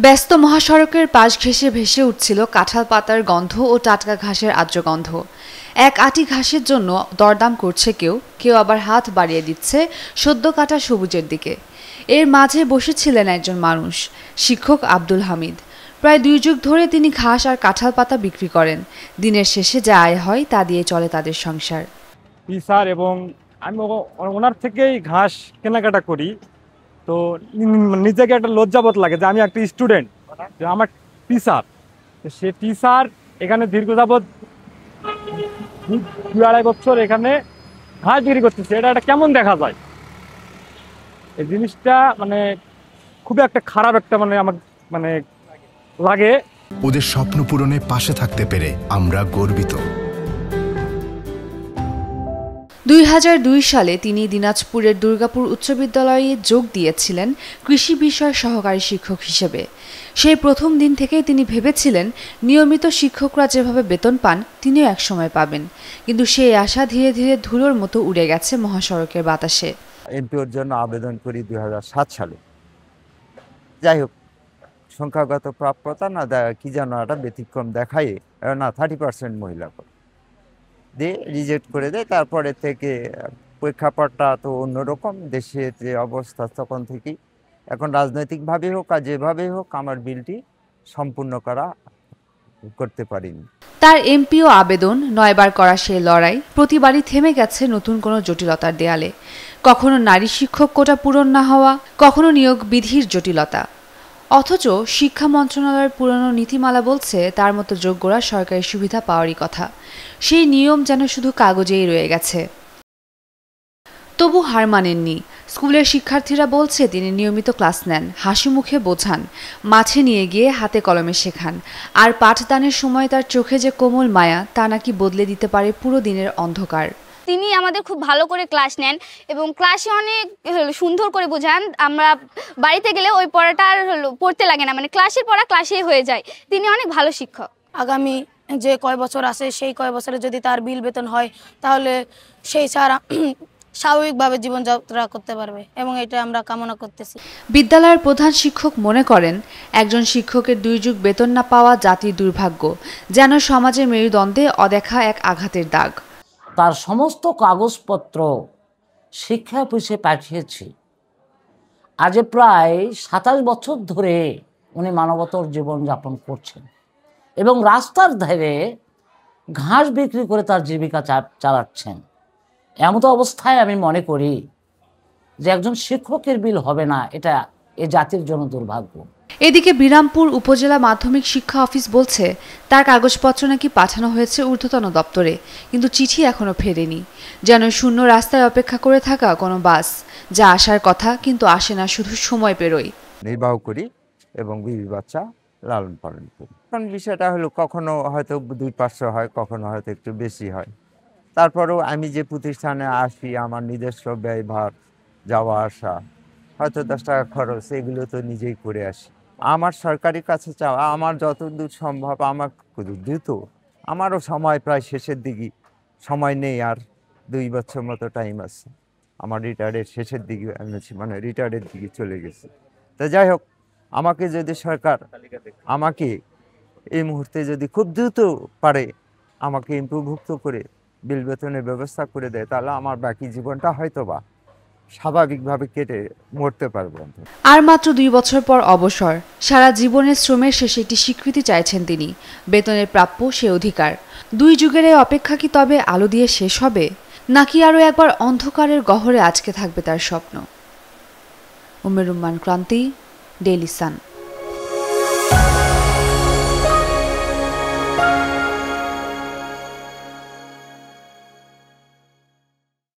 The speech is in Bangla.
ব্যস্ত মহাসড়কের পাশ ঘেঁষে ভেসে উঠছিল কাঁঠাল পাতার গন্ধ ও টাটকা ঘাসের আর্দ্র গন্ধ। এক আঁটি ঘাসের জন্য দরদাম করছে কেউ, কেউ আবার হাত বাড়িয়ে দিচ্ছে সদ্য কাটা সবুজের দিকে। এর মাঝে বসেছিলেন একজন মানুষ, শিক্ষক আব্দুল হামিদ। প্রায় 2 যুগ ধরে তিনি ঘাস আর কাঁঠাল পাতা বিক্রি করেন। দিনের শেষে যা আয় হয় তা দিয়ে চলে তাদের সংসার। স্যার এবং আমি ওনার থেকেই ঘাস কেনাকাটা করি, তো নিজেকে একটা লজ্জাবোধ লাগে যে আমি একটা স্টুডেন্ট, আমার টিচার, সে টিচার এখানে দীর্ঘ যাবৎ 2-2.5 বছর এখানে ঘাস বিক্রি করতেছে। এটা কেমন দেখা যায়? এই জিনিসটা খুবই একটা খারাপ একটা আমার লাগে। ওদের স্বপ্ন পূরণে পাশে থাকতে পেরে আমরা গর্বিত। 2002 সালে তিনি দিনাজপুরের দুর্গাপুর উচ্চ বিদ্যালয়ে যোগ দিয়েছিলেন কৃষি বিষয় সহকারী শিক্ষক হিসেবে। সেই প্রথম দিন থেকেই তিনি ভেবেছিলেন নিয়মিত শিক্ষকরা যেভাবে বেতন পান তিনিও একসময় পাবেন, কিন্তু সেই আশা ধীরে ধীরে ধুলোর মতো উড়ে গেছে মহাসড়কের বাতাসে। এমপিওর জন্য আবেদন করি 2007 সালে। যাই হোক, সংখ্যাগত প্রাপ্যতা না কি যেন একটা ব্যতিক্রম দেখায় না, 30% মহিলা করে দিয়ে রিজেক্ট করে দেয়। তারপরে থেকে প্রেক্ষাপটটা তো অন্যরকম, দেশের যে অবস্থা তখন থেকেই এখন রাজনৈতিকভাবে হোক আর যেভাবেই হোক আমার বিলটি সম্পূর্ণ করতে পারিনি। তার এমপিও আবেদন, 9 বার করা সেই লড়াই প্রতিবারই থেমে গেছে নতুন কোনো জটিলতার দেয়ালে। কখনো নারী শিক্ষক কোটা পূরণ না হওয়া, কখনো নিয়োগ বিধির জটিলতা। অথচ শিক্ষা মন্ত্রণালয়ের পুরনো নীতিমালা বলছে তার মতো যোগ্যরা সরকারি সুবিধা পাওয়ারই কথা। সেই নিয়ম যেন শুধু কাগজেই রয়ে গেছে। তবু হার মানেননি। স্কুলের শিক্ষার্থীরা বলছে তিনি নিয়মিত ক্লাস নেন, হাসি মুখে বোঝান, মাঠে নিয়ে গিয়ে হাতে কলমে শেখান। আর পাঠদানের সময় তার চোখে যে কোমল মায়া, তা নাকি বদলে দিতে পারে পুরো দিনের অন্ধকার। তিনি আমাদের খুব ভালো করে ক্লাস নেন এবং ক্লাসে অনেক সুন্দর করে বোঝান। আমরা বাড়িতে গেলে ওই পড়াটা আর পড়তে লাগে না, ক্লাসের পড়া ক্লাসেই হয়ে যায়। তিনি অনেক ভালো শিক্ষক। আগামী যে কয় বছর আছে সেই কয় বছরে যদি তার বিল বেতন হয় তাহলে সেই স্যার স্বাভাবিকভাবে জীবনযাত্রা করতে পারবে এবং এটা আমরা কামনা করতেছি। বিদ্যালয়ের প্রধান শিক্ষক মনে করেন, একজন শিক্ষকের 2 যুগ বেতন না পাওয়া জাতির দুর্ভাগ্য, যেন সমাজের মেরুদণ্ডে অদেখা এক আঘাতের দাগ। তার সমস্ত কাগজপত্র শিক্ষা অফিসে পাঠিয়েছি। আজ প্রায় 27 বছর ধরে উনি মানবতর জীবনযাপন করছেন এবং রাস্তার ধারে ঘাস বিক্রি করে তার জীবিকা চালাচ্ছেন। এমত অবস্থায় আমি মনে করি যে একজন শিক্ষকের বিল হবে না, এটা এ জাতির জন্য দুর্ভাগ্য। এদিকে বিরামপুর উপজেলা মাধ্যমিক শিক্ষা অফিস বলছে তার কাগজপত্র নাকি পাঠানো হয়েছে ঊর্ধ্বতন দপ্তরে, কিন্তু চিঠি এখনো ফেরেনি। যেন শূন্য রাস্তায় অপেক্ষা করে থাকা কোনো বাস, যা আসার কথা কিন্তু আসে না, শুধু সময় পেরোয়। নির্বাহ করি এবং বিবি বাচ্চা লালন পালন করি। কারণ বিষয়টা হলো কখনো হয়তো 200-500 হয়, কখনো হয়তো একটু বেশি হয়। তারপরেও আমি যে প্রতিষ্ঠানে আসি আমার নিজস্ব ব্যয়ভার, যাওয়া আসা, হয়তো 10 টাকা খরচ, এগুলো তো নিজেই করে আসি। আমার সরকারি কাছে চাওয়া আমার যতদূর সম্ভব আমার দ্রুত, আমারও সময় প্রায় শেষের দিকে, সময় নেই আর 2 বছর মতো টাইম আছে। আমার রিটায়ার্ডের শেষের দিকে রিটায়ার্ডের দিকে চলে গেছে। তো যাই হোক, আমাকে যদি সরকার আমাকে এই মুহূর্তে যদি খুব দ্রুত পারে আমাকে ইমপ্রুভভুক্ত করে বিল বেতনের ব্যবস্থা করে দেয়, তাহলে আমার বাকি জীবনটা হয়তোবা স্বাভাবিকভাবে কেটে মরতে পারবো। আর মাত্র 2 বছর পর অবসর। সারা জীবনের শ্রমের শেষে একটি স্বীকৃতি চাইছেন তিনি, বেতনের প্রাপ্য সে অধিকার। 2 যুগের এই অপেক্ষা কি তবে আলো দিয়ে শেষ হবে, নাকি আরও একবার অন্ধকারের গহরে আজকে থাকবে তার স্বপ্ন? উমের রুম্মান ক্রান্তি, ডেইলি সান।